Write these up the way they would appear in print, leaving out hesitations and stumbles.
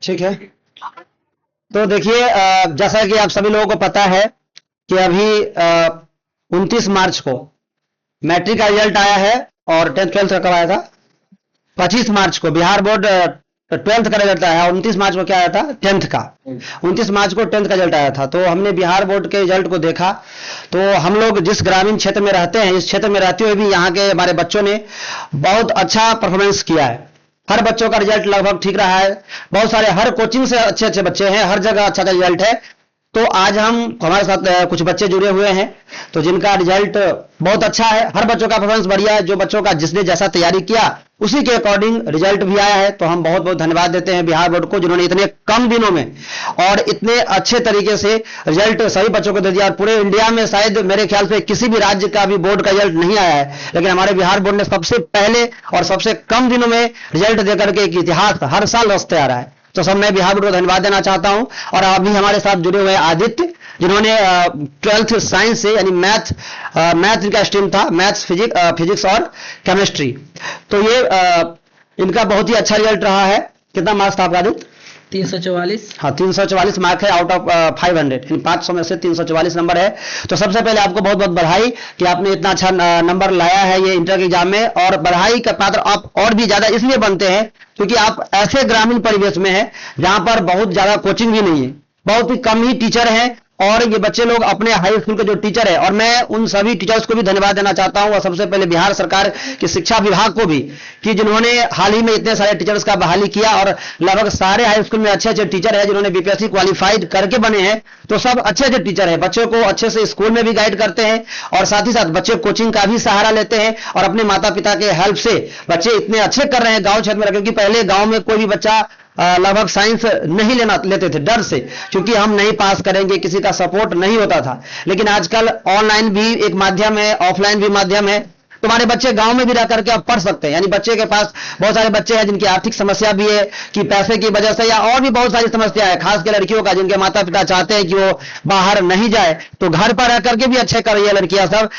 ठीक है। तो देखिए, जैसा कि आप सभी लोगों को पता है कि अभी 29 मार्च को मैट्रिक का रिजल्ट आया है और 10th 12th का कब आया था? 25 मार्च को बिहार बोर्ड 12th का रिजल्ट आया। 29 मार्च को क्या आया था? 10th का। 29 मार्च को 10th का रिजल्ट आया था। तो हमने बिहार बोर्ड के रिजल्ट को देखा। तो हम लोग जिस ग्रामीण क्षेत्र में रहते हैं, इस क्षेत्र में रहते हुए भी यहाँ के हमारे बच्चों ने बहुत अच्छा परफॉर्मेंस किया है। हर बच्चों का रिजल्ट लगभग ठीक रहा है। बहुत सारे हर कोचिंग से अच्छे अच्छे बच्चे हैं, हर जगह अच्छा रिजल्ट है। तो आज हमारे साथ कुछ बच्चे जुड़े हुए हैं तो जिनका रिजल्ट बहुत अच्छा है। हर बच्चों का परफॉर्मेंस बढ़िया है। जो बच्चों का जिसने जैसा तैयारी किया उसी के अकॉर्डिंग रिजल्ट भी आया है। तो हम बहुत बहुत धन्यवाद देते हैं बिहार बोर्ड को, जिन्होंने इतने कम दिनों में और इतने अच्छे तरीके से रिजल्ट सभी बच्चों को दे दिया। और पूरे इंडिया में शायद मेरे ख्याल से किसी भी राज्य का भी बोर्ड का रिजल्ट नहीं आया है, लेकिन हमारे बिहार बोर्ड ने सबसे पहले और सबसे कम दिनों में रिजल्ट देकर के एक इतिहास हर साल रचते आ रहा है। तो सब मैं बिहार बोर्ड को धन्यवाद देना चाहता हूं। और अभी हमारे साथ जुड़े हुए आदित्य, जिन्होंने 12th साइंस से, यानी मैथ इनका स्ट्रीम था, मैथ्स फिजिक्स और केमिस्ट्री। तो ये इनका बहुत ही अच्छा रिजल्ट रहा है। कितना मार्क्स था आपका आदित्य? 344। हाँ, 344 मार्क है आउट ऑफ 500। 500 में से 344 नंबर है। तो सबसे पहले आपको बहुत बहुत बधाई कि आपने इतना अच्छा नंबर लाया है ये इंटर के एग्जाम में। और बधाई का पात्र आप और भी ज्यादा इसलिए बनते हैं क्योंकि आप ऐसे ग्रामीण परिवेश में हैं जहां पर बहुत ज्यादा कोचिंग भी नहीं है, बहुत ही कम ही टीचर हैं। और ये बच्चे लोग अपने हाई स्कूल के जो टीचर है, और मैं उन सभी टीचर्स को भी धन्यवाद देना चाहता हूं, और सबसे पहले बिहार सरकार की शिक्षा विभाग को भी, कि जिन्होंने हाल ही में इतने सारे टीचर्स का बहाली किया। और लगभग सारे हाई स्कूल में अच्छे अच्छे टीचर हैं जिन्होंने बीपीएससी क्वालिफाइड करके बने हैं। तो सब अच्छे अच्छे टीचर हैं, बच्चों को अच्छे से स्कूल में भी गाइड करते हैं और साथ ही साथ बच्चे कोचिंग का भी सहारा लेते हैं। और अपने माता पिता के हेल्प से बच्चे इतने अच्छे कर रहे हैं गांव क्षेत्र में, क्योंकि पहले गांव में कोई भी बच्चा लगभग साइंस नहीं लेते थे डर से, क्योंकि हम नहीं पास करेंगे, किसी का सपोर्ट नहीं होता था। लेकिन आजकल ऑनलाइन भी एक माध्यम है, ऑफलाइन भी माध्यम है। तुम्हारे बच्चे गांव में भी रह करके अब पढ़ सकते हैं। यानी बच्चे के पास बहुत सारे बच्चे हैं जिनकी आर्थिक समस्या भी है कि पैसे की वजह से, या और भी बहुत सारी समस्या है, खास कर लड़कियों का, जिनके माता पिता चाहते हैं कि वो बाहर नहीं जाए, तो घर पर रह करके भी अच्छे कर रही है लड़कियां, सब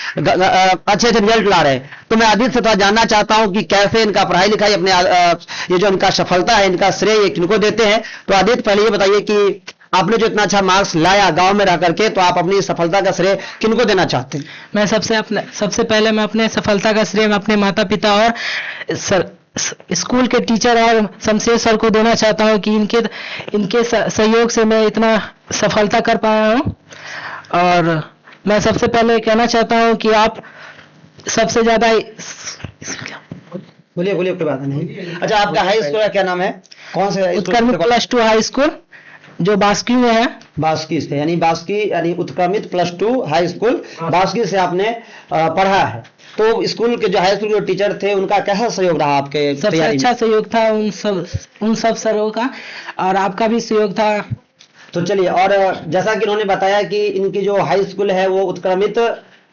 अच्छे अच्छे रिजल्ट ला रहे हैं। तो मैं आदित्य से थोड़ा जानना चाहता हूं कि कैसे इनका पढ़ाई लिखाई अपने ये जो इनका सफलता है, इनका श्रेय किनको देते हैं। तो आदित्य पहले ये बताइए कि आपने जो इतना अच्छा मार्क्स लाया गांव में रह करके, तो आप अपनी सफलता का श्रेय किनको देना चाहते हैं? मैं सबसे पहले मैं अपने सफलता का श्रेय मैं अपने माता पिता और स्कूल के टीचर और शमशेर सर को देना चाहता हूं कि इनके सहयोग से मैं इतना सफलता कर पाया हूं। और मैं सबसे पहले कहना चाहता हूं कि आप सबसे ज्यादा बोलिए कोई बात नहीं। अच्छा, आपका हाई स्कूल का क्या नाम है? कौन से? उत्क्रमित +2 हाई स्कूल, जो बास्की में है। बास्की से, यानी उत्क्रमित +2 हाई स्कूल बास्की से आपने पढ़ा है। तो स्कूल के जो हाई स्कूल के टीचर थे उनका कैसा सहयोग रहा आपके? सबसे अच्छा सहयोग था उन सब सरों का, और आपका भी सहयोग था। तो चलिए, और जैसा कि उन्होंने बताया कि इनकी जो हाई स्कूल है वो उत्क्रमित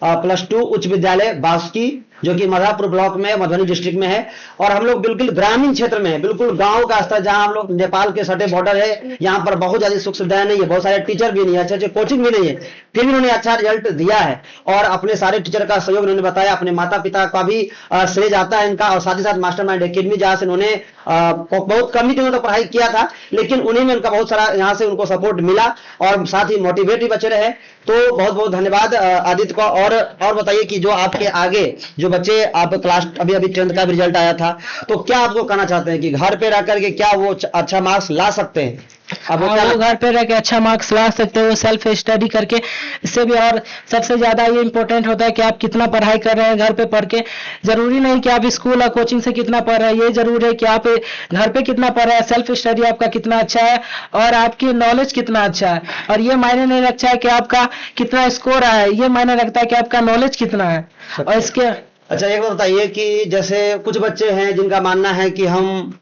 +2 उच्च विद्यालय बास्की, जो कि मधापुर ब्लॉक में मधुबनी डिस्ट्रिक्ट में है। और हम लोग बिल्कुल ग्रामीण क्षेत्र में है, बिल्कुल गांव का स्तर, जहां हम लोग नेपाल के सटे बॉर्डर है। यहाँ पर बहुत ज्यादा सुख सुविधाएं नहीं है, बहुत सारे टीचर भी नहीं है, अच्छे अच्छे कोचिंग भी नहीं है, फिर भी उन्होंने अच्छा रिजल्ट दिया है। और अपने सारे टीचर का सहयोग उन्होंने बताया, अपने माता पिता का भी श्रेय जाता है इनका। और साथ ही साथ मास्टरमाइंड एकेडमी, जहां से उन्होंने बहुत कम ही दिनों तक पढ़ाई किया था, लेकिन उन्हीं में उनका बहुत सारा यहाँ से उनको सपोर्ट मिला और साथ ही मोटिवेट भी बचे रहे। तो बहुत बहुत धन्यवाद आदित्य को। और बताइए कि जो आपके आगे जो बच्चे, आप क्लास अभी 10th का भी रिजल्ट आया था, तो क्या आपको कहना चाहते हैं कि घर पे रह करके क्या वो अच्छा मार्क्स ला सकते हैं? अब वो घर पे रह के अच्छा मार्क्स ला सकते हो सेल्फ स्टडी करके। इससे भी और सबसे ज्यादा ये इंपॉर्टेंट होता है कि आप कितना पढ़ाई कर रहे हैं घर पे पढ़ के। जरूरी नहीं कि आप स्कूल और कोचिंग से कितना पढ़ रहे हैं, ये जरूर है कि आप घर पे कितना पढ़ रहे हैं, सेल्फ स्टडी आपका कितना अच्छा है और आपकी नॉलेज कितना अच्छा है। और ये मायने नहीं रखता है कि आपका कितना स्कोर आया है, ये मायने रखता है कि आपका नॉलेज कितना है। और इसके अच्छा, एक बात बताइए कि जैसे कुछ बच्चे हैं जिनका मानना है कि हम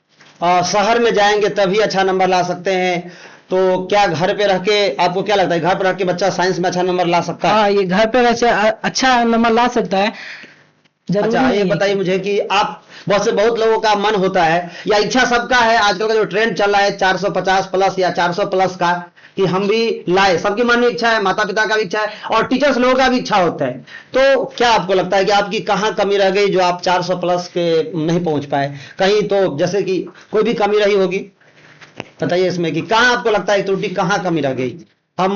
शहर में जाएंगे तभी अच्छा नंबर ला सकते हैं, तो क्या घर पे रह के, आपको क्या लगता है घर पे रह के बच्चा साइंस में अच्छा नंबर ला सकता है? हाँ, ये घर पे रह के अच्छा नंबर ला सकता है। अच्छा, ये बताइए मुझे कि आप बहुत लोगों का मन होता है या इच्छा सबका है, आजकल का जो ट्रेंड चल रहा है 450 प्लस या 400 प्लस का, कि हम भी लाए, सबकी मन में इच्छा है, माता पिता का भी इच्छा है और टीचर्स लोगों का भी इच्छा होता है। तो क्या आपको लगता है कि आपकी कहाँ कमी रह गई जो आप 400 प्लस के नहीं पहुंच पाए? कहीं तो जैसे कि कोई भी कमी रही होगी? बताइए इसमें कि कहाँ आपको लगता है त्रुटि, कहाँ कमी रह गई? हम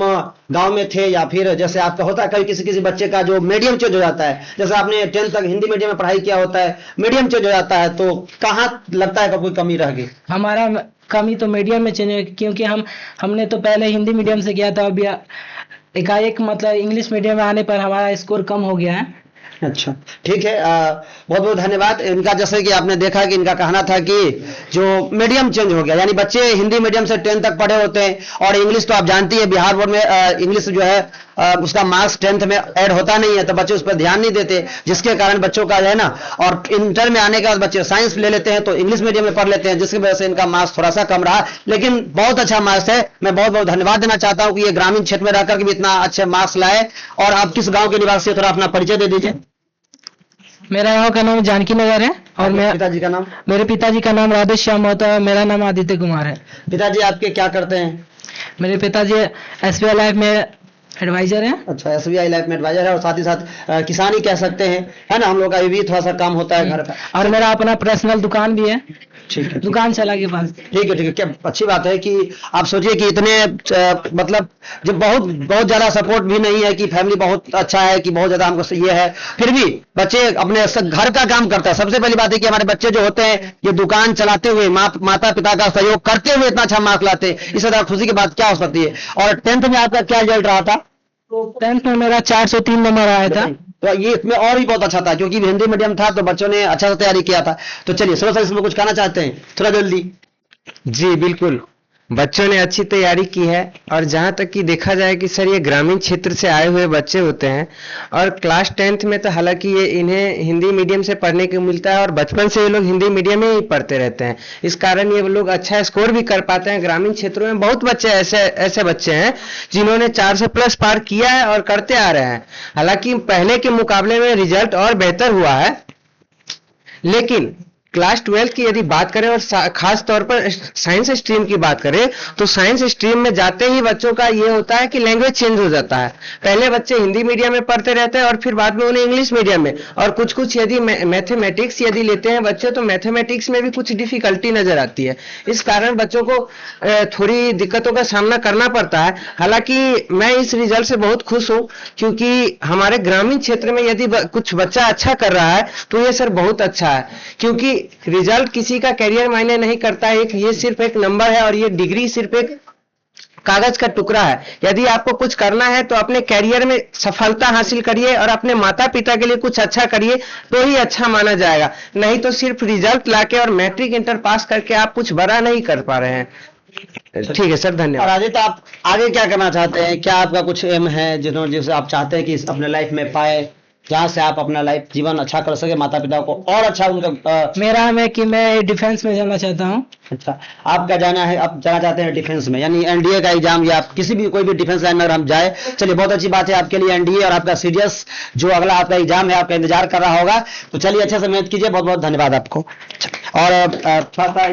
गांव में थे या फिर जैसे आपका होता है कभी किसी किसी बच्चे का जो मीडियम चेंज हो जाता है, जैसे आपने 10th तक हिंदी मीडियम में पढ़ाई किया होता है, मीडियम चेंज हो जाता है, तो कहाँ लगता है कि कोई कमी रह गई? हमारा कमी तो मीडियम में चेंज है, क्योंकि हमने तो पहले हिंदी मीडियम से किया था, अभी एकाएक मतलब इंग्लिश मीडियम में आने पर हमारा स्कोर कम हो गया है। अच्छा, ठीक है, बहुत बहुत धन्यवाद इनका। जैसे कि आपने देखा कि इनका कहना था कि जो मीडियम चेंज हो गया, यानी बच्चे हिंदी मीडियम से 10th तक पढ़े होते हैं और इंग्लिश तो आप जानती है बिहार बोर्ड में इंग्लिश जो है उसका मार्क्स 10th में ऐड होता नहीं है, तो बच्चे उस पर ध्यान नहीं देते, जिसके कारण बच्चों का जो है ना, और इंटर में आने के बाद बच्चे साइंस ले लेते हैं तो इंग्लिश मीडियम में पढ़ लेते हैं, जिसकी वजह से इनका मार्क्स थोड़ा सा कम रहा, लेकिन बहुत अच्छा मार्क्स है। मैं बहुत बहुत धन्यवाद देना चाहता हूं कि ये ग्रामीण क्षेत्र में रहकर के भी इतना अच्छे मार्क्स लाए। और आप किस गाँव के निवासी है, थोड़ा अपना परिचय दे दीजिए। मेरा गाँव का नाम जानकी नगर है और पिताजी का नाम? मेरे पिताजी का नाम राधे श्याम होता है, मेरा नाम आदित्य कुमार है। पिताजी आपके क्या करते हैं? मेरे पिताजी SBI लाइफ में एडवाइजर है। अच्छा, SBI लाइफ में एडवाइजर है और साथ ही साथ किसानी कह सकते हैं, है ना, हम लोग का ये भी थोड़ा सा काम होता है घर का। और मेरा अपना पर्सनल दुकान भी है। ठीक है, दुकान चला के पास। ठीक है, ठीक है, क्या अच्छी बात है कि आप सोचिए कि इतने मतलब जब बहुत बहुत ज्यादा सपोर्ट भी नहीं है कि फैमिली बहुत अच्छा है कि बहुत ज्यादा हमको ये है, फिर भी बच्चे अपने घर का काम करता है। सबसे पहली बात है कि हमारे बच्चे जो होते हैं ये दुकान चलाते हुए माता पिता का सहयोग करते हुए इतना अच्छा मार्क्स लाते हैं, इससे ज्यादा खुशी की बात क्या हो सकती है? और 10th में आपका क्या रिजल्ट रहा था? 10th में मेरा 403 नंबर आया था। तो ये इसमें और भी बहुत अच्छा था, क्योंकि हिंदी मीडियम था तो बच्चों ने अच्छा से तैयारी किया था। तो चलिए सर इसमें कुछ कहना चाहते हैं थोड़ा जल्दी? जी बिल्कुल, बच्चों ने अच्छी तैयारी की है। और जहाँ तक कि देखा जाए कि सर ये ग्रामीण क्षेत्र से आए हुए बच्चे होते हैं और क्लास 10th में तो हालांकि ये इन्हें हिंदी मीडियम से पढ़ने को मिलता है और बचपन से ये लोग हिंदी मीडियम में ही पढ़ते रहते हैं, इस कारण ये लोग अच्छा स्कोर भी कर पाते हैं। ग्रामीण क्षेत्रों में बहुत बच्चे ऐसे बच्चे हैं जिन्होंने 400 प्लस पार किया है और करते आ रहे हैं। हालांकि पहले के मुकाबले में रिजल्ट और बेहतर हुआ है, लेकिन क्लास 12 की यदि बात करें और खास तौर पर साइंस स्ट्रीम की बात करें तो साइंस स्ट्रीम में जाते ही बच्चों का ये होता है कि लैंग्वेज चेंज हो जाता है। पहले बच्चे हिंदी मीडियम में पढ़ते रहते हैं और फिर बाद में उन्हें इंग्लिश मीडियम में, और कुछ यदि मैथमेटिक्स यदि लेते हैं बच्चे तो मैथमेटिक्स में भी कुछ डिफिकल्टी नजर आती है। इस कारण बच्चों को थोड़ी दिक्कतों का सामना करना पड़ता है। हालांकि मैं इस रिजल्ट से बहुत खुश हूँ, क्योंकि हमारे ग्रामीण क्षेत्र में यदि कुछ बच्चा अच्छा कर रहा है तो ये सर बहुत अच्छा है, क्योंकि रिजल्ट किसी का करियर मायने नहीं करता है। ये सिर्फ एक नंबर है और ये डिग्री सिर्फ एक कागज का टुकड़ा है। यदि आपको कुछ करना है तो अपने करियर में सफलता हासिल करिए और अपने माता पिता के लिए कुछ अच्छा करिए तो ही अच्छा माना जाएगा, नहीं तो सिर्फ रिजल्ट लाके और मैट्रिक इंटर पास करके आप कुछ बड़ा नहीं कर पा रहे हैं। ठीक है सर, धन्यवाद। और आदित्य आप आगे क्या करना चाहते हैं? क्या आपका कुछ एम है जिसे आप चाहते हैं कि अपने लाइफ में पाए, जहाँ से आप अपना लाइफ जीवन अच्छा कर सके, माता पिता को और अच्छा उनका? मेरा है कि मैं डिफेंस में जाना चाहता हूँ। अच्छा, आपका जाना है, आप जाना चाहते हैं डिफेंस में, यानी एनडीए का एग्जाम या आप किसी भी कोई भी डिफेंस लाइन में हम जाए। चलिए बहुत अच्छी बात है आपके लिए एनडीए और आपका सीडीएस जो अगला आपका एग्जाम है आपका इंतजार कर रहा होगा। तो चलिए अच्छे से मेहनत कीजिए, बहुत बहुत धन्यवाद आपको। और थोड़ा सा